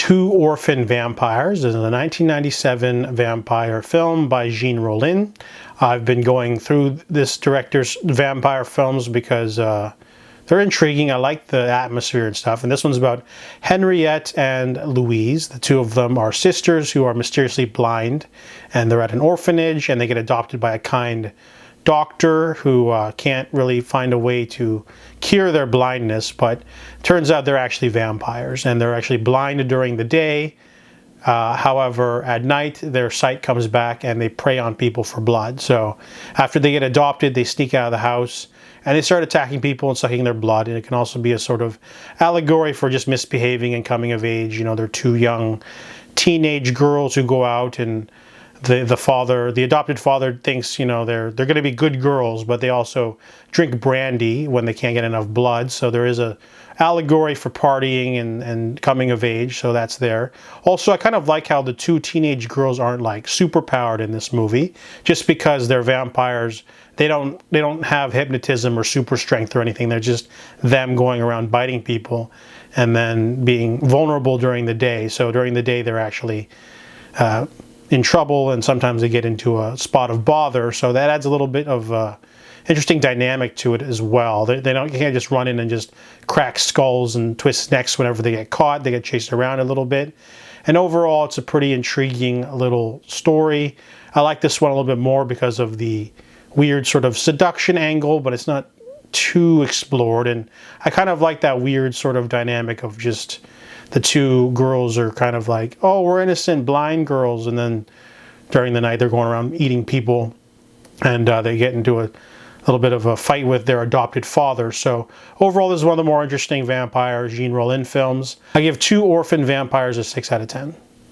Two Orphan Vampires. This is a 1997 vampire film by Jean Rollin. I've been going through this director's vampire films because they're intriguing. I like the atmosphere and stuff. And this one's about Henriette and Louise. The two of them are sisters who are mysteriously blind, and they're at an orphanage, and they get adopted by a kind doctor who can't really find a way to cure their blindness, but turns out they're actually vampires, and they're actually blind during the day. However, at night their sight comes back and they prey on people for blood. So after they get adopted, they sneak out of the house and they start attacking people and sucking their blood. And it can also be a sort of allegory for just misbehaving and coming of age. You know, they're two young teenage girls who go out, and the adopted father thinks, you know, they're going to be good girls, but they also drink brandy when they can't get enough blood. So there is a allegory for partying and coming of age, so that's there. Also, I kind of like how the two teenage girls aren't like super powered in this movie, just because they're vampires. They don't have hypnotism or super strength or anything. They're just them going around biting people and then being vulnerable during the day. So during the day they're actually in trouble, and sometimes they get into a spot of bother, so that adds a little bit of interesting dynamic to it as well. You can't just run in and just crack skulls and twist necks whenever they get caught. They get chased around a little bit, and overall it's a pretty intriguing little story. I like this one a little bit more because of the weird sort of seduction angle, but it's not too explored, and I kind of like that weird sort of dynamic of just the two girls are kind of like, oh, we're innocent blind girls, and then during the night they're going around eating people, and they get into a little bit of a fight with their adopted father. So overall, this is one of the more interesting vampire Jean Rollin films. I give Two Orphan Vampires a 6 out of 10.